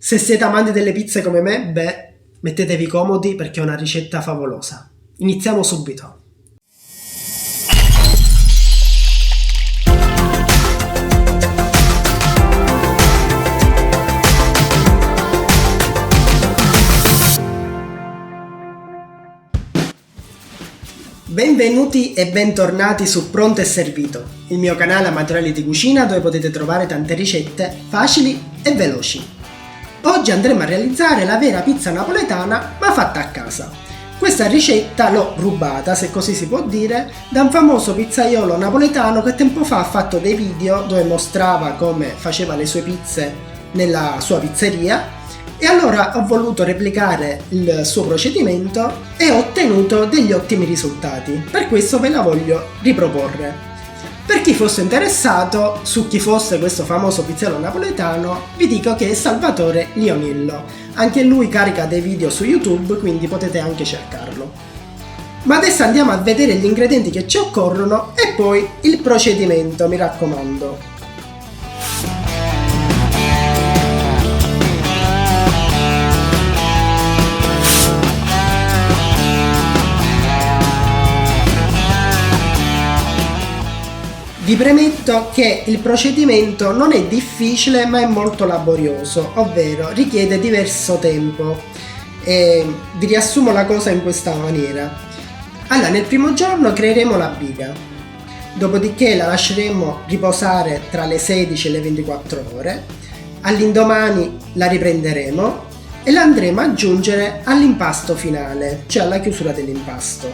Se siete amanti delle pizze come me, mettetevi comodi perché è una ricetta favolosa. Iniziamo subito. Benvenuti e bentornati su Pronto e Servito, il mio canale amatoriale di cucina dove potete trovare tante ricette facili e veloci. Oggi andremo a realizzare la vera pizza napoletana ma fatta a casa. Questa ricetta l'ho rubata, se così si può dire, da un famoso pizzaiolo napoletano che tempo fa ha fatto dei video dove mostrava come faceva le sue pizze nella sua pizzeria. E allora ho voluto replicare il suo procedimento e ho ottenuto degli ottimi risultati. Per questo ve la voglio riproporre. Per chi fosse interessato su chi fosse questo famoso pizzaiolo napoletano, vi dico che è Salvatore Lionillo. Anche lui carica dei video su YouTube, quindi potete anche cercarlo. Ma adesso andiamo a vedere gli ingredienti che ci occorrono e poi il procedimento, mi raccomando. Vi premetto che il procedimento non è difficile ma è molto laborioso, ovvero richiede diverso tempo. Vi riassumo la cosa in questa maniera. Allora, nel primo giorno creeremo la biga, dopodiché la lasceremo riposare tra le 16 e le 24 ore, all'indomani la riprenderemo e la andremo ad aggiungere all'impasto finale, cioè alla chiusura dell'impasto.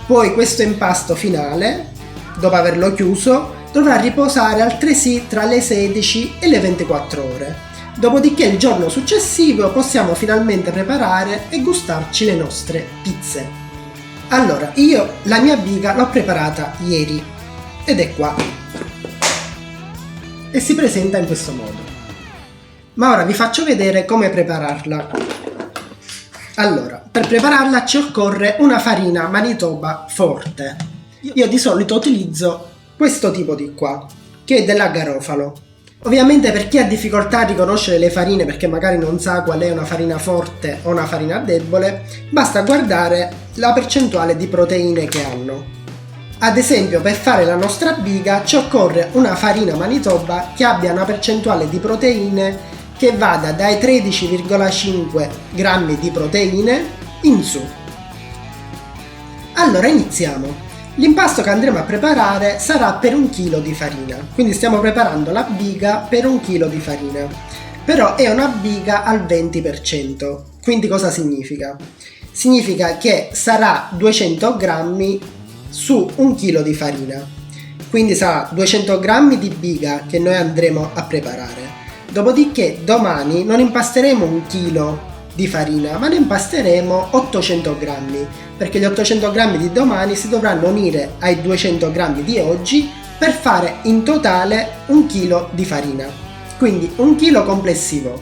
Poi questo impasto finale, dopo averlo chiuso, dovrà riposare altresì tra le 16 e le 24 ore. Dopodiché il giorno successivo possiamo finalmente preparare e gustarci le nostre pizze. Allora, io la mia biga l'ho preparata ieri ed è qua. E si presenta in questo modo. Ma ora vi faccio vedere come prepararla. Allora, per prepararla ci occorre una farina Manitoba forte. Io di solito utilizzo questo tipo di qua, che è della Garofalo. Ovviamente per chi ha difficoltà a riconoscere le farine perché magari non sa qual è una farina forte o una farina debole, basta guardare la percentuale di proteine che hanno. Ad esempio, per fare la nostra biga ci occorre una farina Manitoba che abbia una percentuale di proteine che vada dai 13,5 grammi di proteine in su. Allora iniziamo. L'impasto che andremo a preparare sarà per 1 chilo di farina, quindi stiamo preparando la biga per 1 chilo di farina, però è una biga al 20%, quindi cosa significa? Significa che sarà 200 grammi su 1 chilo di farina, quindi sarà 200 grammi di biga che noi andremo a preparare, dopodiché domani non impasteremo 1 chilo di farina, ma ne impasteremo 800 grammi, perché gli 800 grammi di domani si dovranno unire ai 200 grammi di oggi per fare in totale 1 chilo di farina. Quindi 1 chilo complessivo,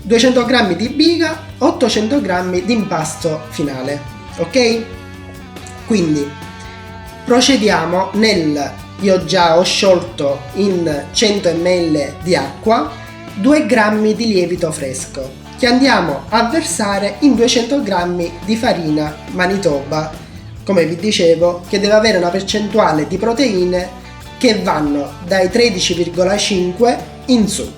200 grammi di biga, 800 grammi di impasto finale, ok? Quindi procediamo io già ho sciolto in 100 ml di acqua 2 grammi di lievito fresco, che andiamo a versare in 200 grammi di farina Manitoba, come vi dicevo, che deve avere una percentuale di proteine che vanno dai 13,5 in su.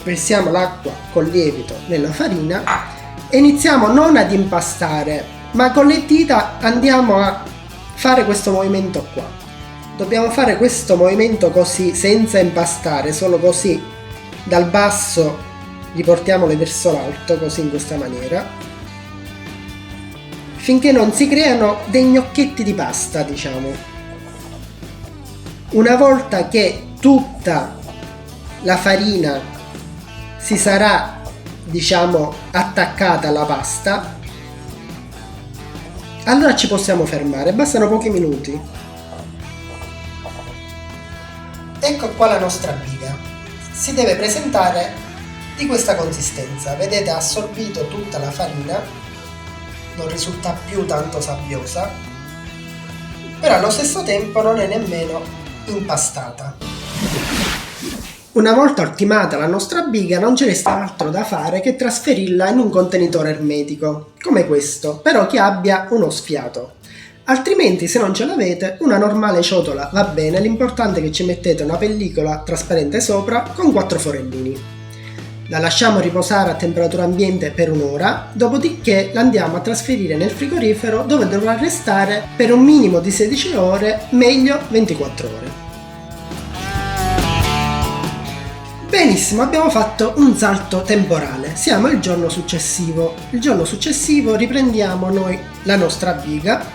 Versiamo l'acqua con lievito nella farina e iniziamo non ad impastare, ma con le dita andiamo a fare questo movimento qua. Dobbiamo fare questo movimento così, senza impastare, solo così. Dal basso riportiamole verso l'alto, così in questa maniera, finché non si creano dei gnocchetti di pasta, diciamo. Una volta che tutta la farina si sarà, diciamo, attaccata alla pasta, allora ci possiamo fermare, bastano pochi minuti. Ecco qua la nostra biga. Si deve presentare di questa consistenza, vedete, ha assorbito tutta la farina, non risulta più tanto sabbiosa, però allo stesso tempo non è nemmeno impastata. Una volta ultimata la nostra biga non ci resta altro da fare che trasferirla in un contenitore ermetico, come questo, però che abbia uno sfiato. Altrimenti, se non ce l'avete, una normale ciotola va bene, l'importante è che ci mettete una pellicola trasparente sopra con 4 forellini. La lasciamo riposare a temperatura ambiente per un'ora, dopodiché la andiamo a trasferire nel frigorifero dove dovrà restare per un minimo di 16 ore, meglio 24 ore. Benissimo, abbiamo fatto un salto temporale, siamo al giorno successivo. Il giorno successivo riprendiamo noi la nostra biga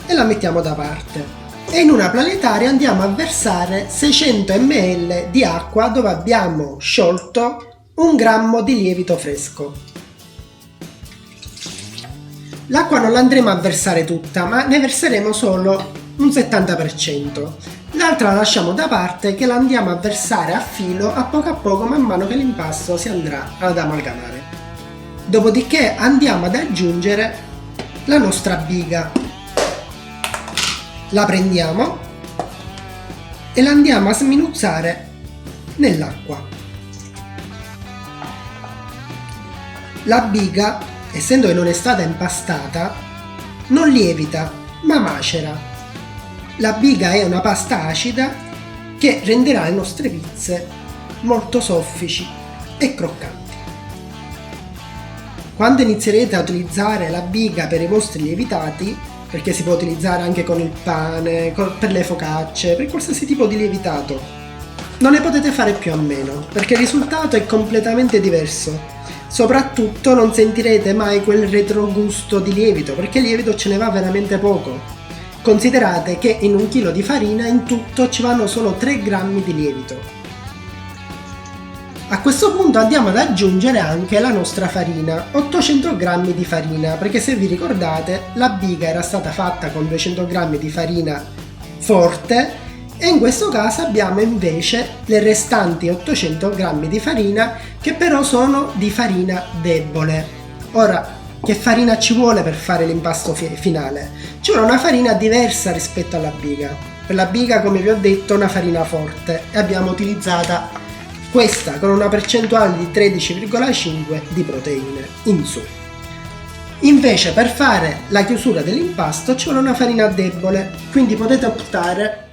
e la mettiamo da parte. E in una planetaria andiamo a versare 600 ml di acqua dove abbiamo sciolto 1 grammo di lievito fresco. L'acqua non l'andremo a versare tutta, ma ne verseremo solo un 70%. L'altra la lasciamo da parte che la andiamo a versare a filo a poco man mano che l'impasto si andrà ad amalgamare. Dopodiché andiamo ad aggiungere la nostra biga. La prendiamo e la andiamo a sminuzzare nell'acqua. La biga, essendo che non è stata impastata, non lievita, ma macera. La biga è una pasta acida che renderà le nostre pizze molto soffici e croccanti. Quando inizierete a utilizzare la biga per i vostri lievitati, perché si può utilizzare anche con il pane, per le focacce, per qualsiasi tipo di lievitato, non ne potete fare più a meno, perché il risultato è completamente diverso. Soprattutto non sentirete mai quel retrogusto di lievito, perché il lievito ce ne va veramente poco. Considerate che in 1 chilo di farina in tutto ci vanno solo 3 grammi di lievito. A questo punto andiamo ad aggiungere anche la nostra farina, 800 grammi di farina, perché se vi ricordate la biga era stata fatta con 200 grammi di farina forte e in questo caso abbiamo invece le restanti 800 grammi di farina che però sono di farina debole. Ora, che farina ci vuole per fare l'impasto finale? Ci vuole una farina diversa rispetto alla biga. Per la biga, come vi ho detto, è una farina forte e abbiamo utilizzata questa con una percentuale di 13,5 di proteine in su. Invece per fare la chiusura dell'impasto ci vuole una farina debole, quindi potete optare,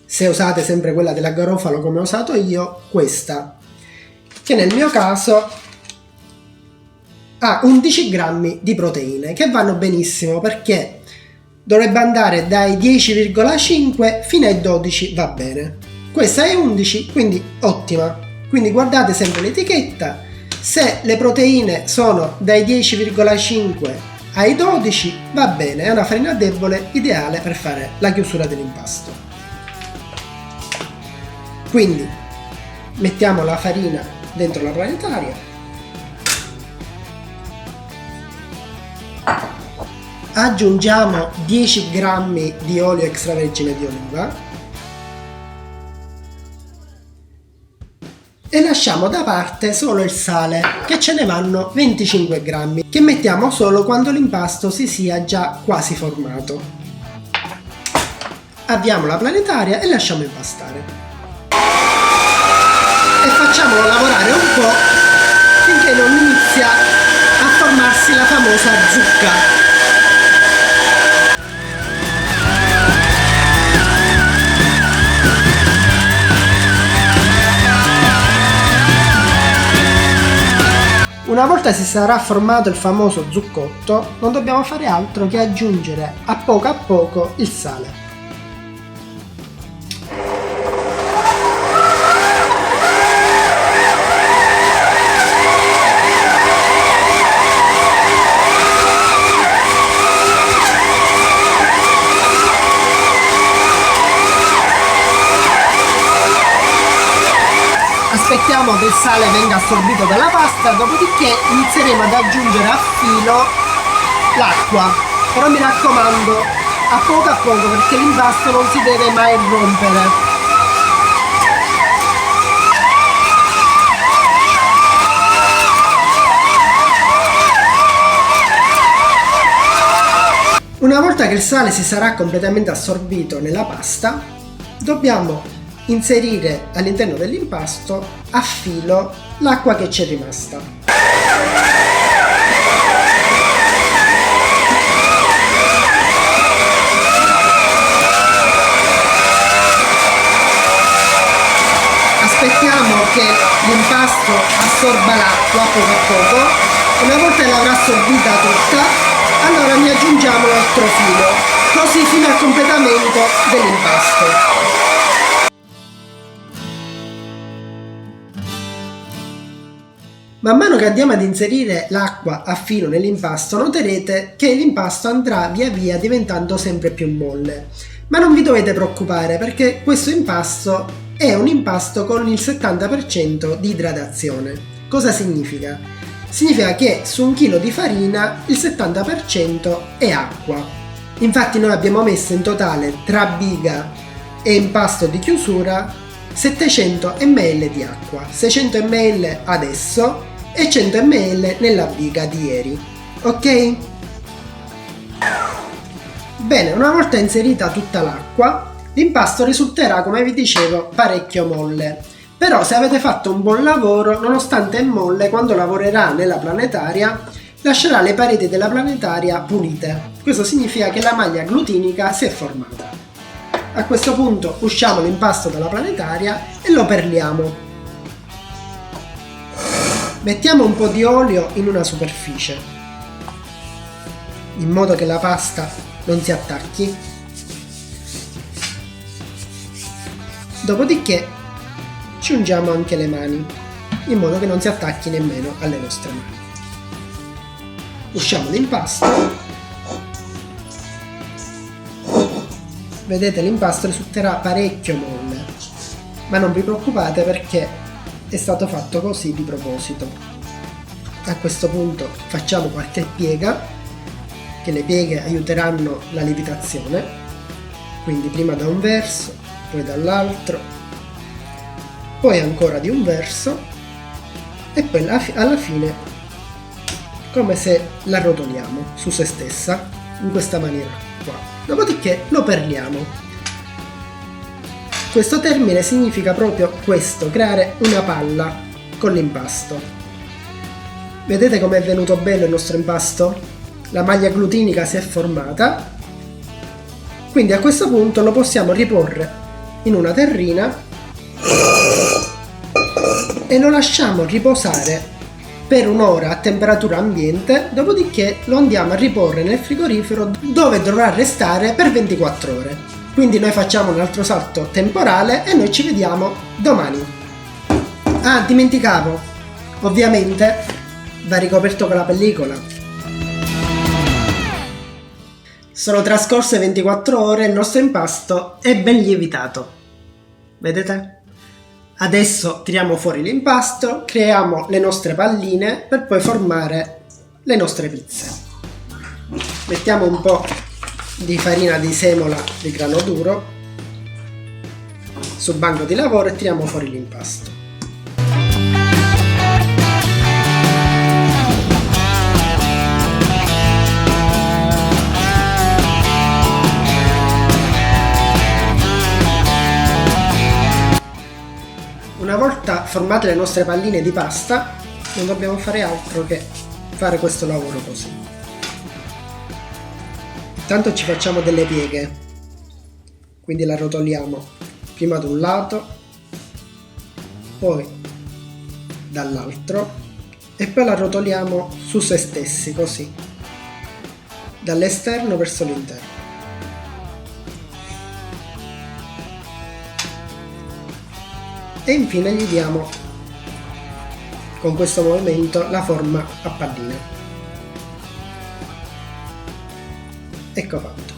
se usate sempre quella della Garofalo come ho usato io, questa, che nel mio caso ha 11 grammi di proteine, che vanno benissimo perché dovrebbe andare dai 10,5 fino ai 12, va bene. Questa è 11, quindi ottima. Quindi guardate sempre l'etichetta, se le proteine sono dai 10,5 ai 12 va bene, è una farina debole ideale per fare la chiusura dell'impasto. Quindi mettiamo la farina dentro la planetaria, aggiungiamo 10 grammi di olio extravergine di oliva e lasciamo da parte solo il sale, che ce ne vanno 25 grammi, che mettiamo solo quando l'impasto si sia già quasi formato. Avviamo la planetaria e lasciamo impastare. E facciamolo lavorare un po' finché non inizia a formarsi la famosa zucca. Una volta si sarà formato il famoso zuccotto, non dobbiamo fare altro che aggiungere a poco il sale. Aspettiamo che il sale venga assorbito dalla pasta, dopodiché inizieremo ad aggiungere a filo l'acqua, però mi raccomando a poco perché l'impasto non si deve mai rompere. Una volta che il sale si sarà completamente assorbito nella pasta, dobbiamo inserire all'interno dell'impasto a filo l'acqua che ci è rimasta. Aspettiamo che l'impasto assorba l'acqua poco a poco. Una volta che l'avrà assorbita tutta, allora ne aggiungiamo l'altro filo, così fino al completamento dell'impasto. Man mano che andiamo ad inserire l'acqua a filo nell'impasto, noterete che l'impasto andrà via via diventando sempre più molle. Ma non vi dovete preoccupare, perché questo impasto è un impasto con il 70% di idratazione. Cosa significa? Significa che su un chilo di farina il 70% è acqua. Infatti noi abbiamo messo in totale tra biga e impasto di chiusura 700 ml di acqua, 600 ml adesso e 100 ml nella biga di ieri. Ok? Bene, una volta inserita tutta l'acqua, l'impasto risulterà, come vi dicevo, parecchio molle. Però se avete fatto un buon lavoro, nonostante è molle, quando lavorerà nella planetaria, lascerà le pareti della planetaria pulite. Questo significa che la maglia glutinica si è formata. A questo punto usciamo l'impasto dalla planetaria e lo perliamo. Mettiamo un po' di olio in una superficie, in modo che la pasta non si attacchi. Dopodiché ci ungiamo anche le mani, in modo che non si attacchi nemmeno alle nostre mani. Usciamo l'impasto. Vedete, l'impasto risulterà parecchio molle, ma non vi preoccupate perché è stato fatto così di proposito. A questo punto facciamo qualche piega, che le pieghe aiuteranno la lievitazione, quindi prima da un verso, poi dall'altro, poi ancora di un verso e poi alla fine come se la rotoliamo su se stessa in questa maniera qua. Dopodiché lo perliamo. Questo termine significa proprio questo, creare una palla con l'impasto. Vedete com'è venuto bello il nostro impasto? La maglia glutinica si è formata, quindi a questo punto lo possiamo riporre in una terrina e lo lasciamo riposare per un'ora a temperatura ambiente, dopodiché lo andiamo a riporre nel frigorifero dove dovrà restare per 24 ore. Quindi noi facciamo un altro salto temporale e noi ci vediamo domani. Ah, dimenticavo, ovviamente va ricoperto con la pellicola. Sono trascorse 24 ore e il nostro impasto è ben lievitato. Vedete? Adesso tiriamo fuori l'impasto, creiamo le nostre palline per poi formare le nostre pizze. Mettiamo un po' di farina di semola di grano duro sul banco di lavoro e tiriamo fuori l'impasto. Una volta formate le nostre palline di pasta, non dobbiamo fare altro che fare questo lavoro così. Intanto ci facciamo delle pieghe, quindi la rotoliamo prima da un lato, poi dall'altro e poi la rotoliamo su se stessi così, dall'esterno verso l'interno. E infine gli diamo con questo movimento la forma a pallina. Ecco fatto.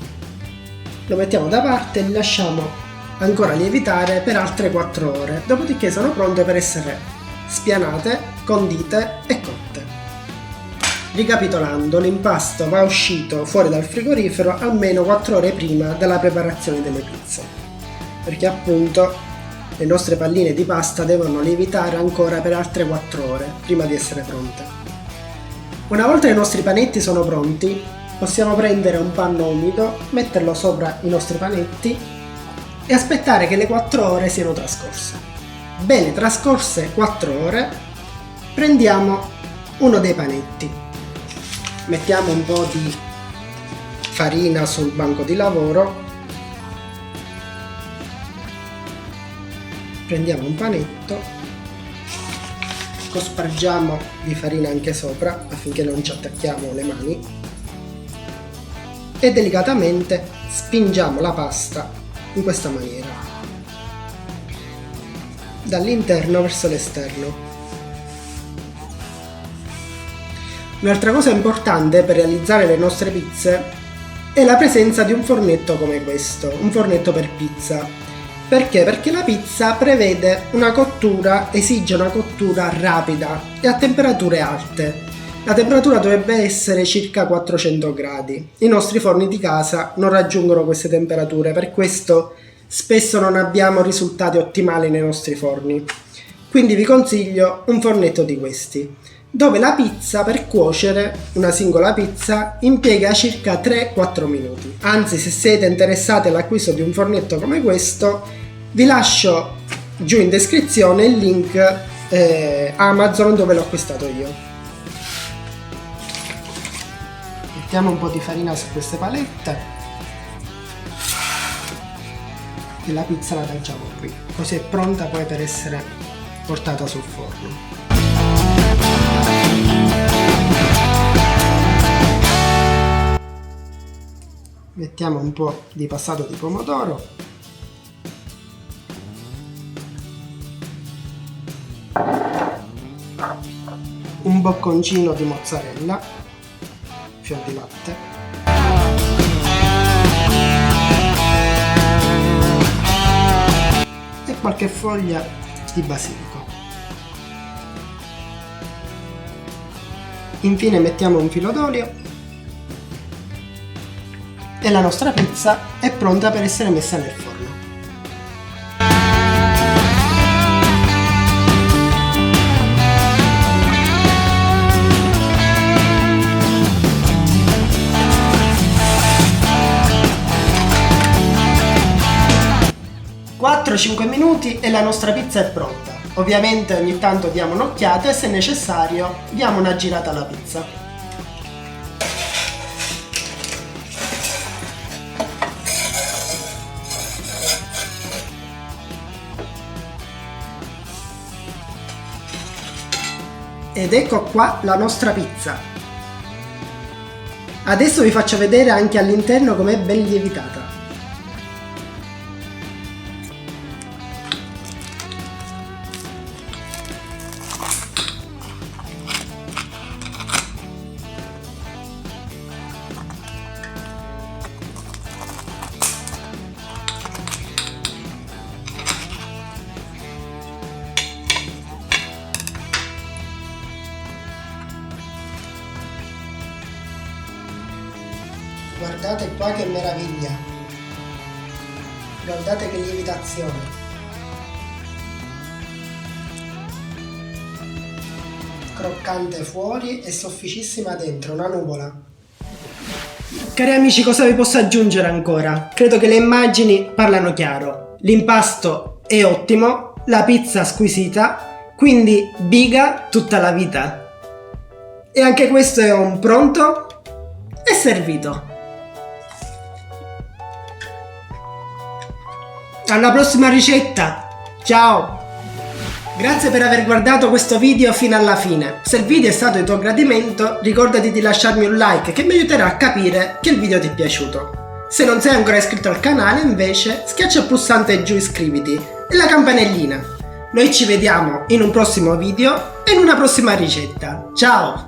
Lo mettiamo da parte e li lasciamo ancora lievitare per altre 4 ore, dopodiché sono pronte per essere spianate, condite e cotte. Ricapitolando, l'impasto va uscito fuori dal frigorifero almeno 4 ore prima della preparazione delle pizze, perché appunto le nostre palline di pasta devono lievitare ancora per altre 4 ore prima di essere pronte. Una volta che i nostri panetti sono pronti, possiamo prendere un panno umido, metterlo sopra i nostri panetti e aspettare che le 4 ore siano trascorse. Bene, trascorse 4 ore, prendiamo uno dei panetti, mettiamo un po' di farina sul banco di lavoro, prendiamo un panetto, cospargiamo di farina anche sopra affinché non ci attacchiamo le mani e delicatamente spingiamo la pasta in questa maniera, dall'interno verso l'esterno. Un'altra cosa importante per realizzare le nostre pizze è la presenza di un fornetto come questo, un fornetto per pizza. Perché? Perché la pizza prevede una cottura, esige una cottura rapida e a temperature alte. La temperatura dovrebbe essere circa 400 gradi. I nostri forni di casa non raggiungono queste temperature, per questo spesso non abbiamo risultati ottimali nei nostri forni. Quindi vi consiglio un fornetto di questi, dove la pizza, per cuocere una singola pizza, impiega circa 3-4 minuti. Anzi, se siete interessati all'acquisto di un fornetto come questo, vi lascio giù in descrizione il link Amazon dove l'ho acquistato io. Mettiamo un po' di farina su queste palette e la pizza la adagiamo qui, così è pronta poi per essere portata sul forno. Mettiamo un po' di passato di pomodoro, un bocconcino di mozzarella, fior di latte, e qualche foglia di basilico. Infine mettiamo un filo d'olio e la nostra pizza è pronta per essere messa nel forno. Quattro 5 minuti e la nostra pizza è pronta. Ovviamente ogni tanto diamo un'occhiata e se necessario diamo una girata alla pizza. Ed ecco qua la nostra pizza. Adesso vi faccio vedere anche all'interno com'è ben lievitata. Guardate qua che meraviglia, guardate che lievitazione. Croccante fuori e sofficissima dentro, una nuvola. Cari amici, cosa vi posso aggiungere ancora? Credo che le immagini parlano chiaro. L'impasto è ottimo, la pizza squisita, quindi biga tutta la vita. E anche questo è un pronto e servito. Alla prossima ricetta, ciao! Grazie per aver guardato questo video fino alla fine. Se il video è stato di tuo gradimento, ricordati di lasciarmi un like che mi aiuterà a capire che il video ti è piaciuto. Se non sei ancora iscritto al canale, invece, schiaccia il pulsante giù iscriviti e la campanellina. Noi ci vediamo in un prossimo video e in una prossima ricetta. Ciao!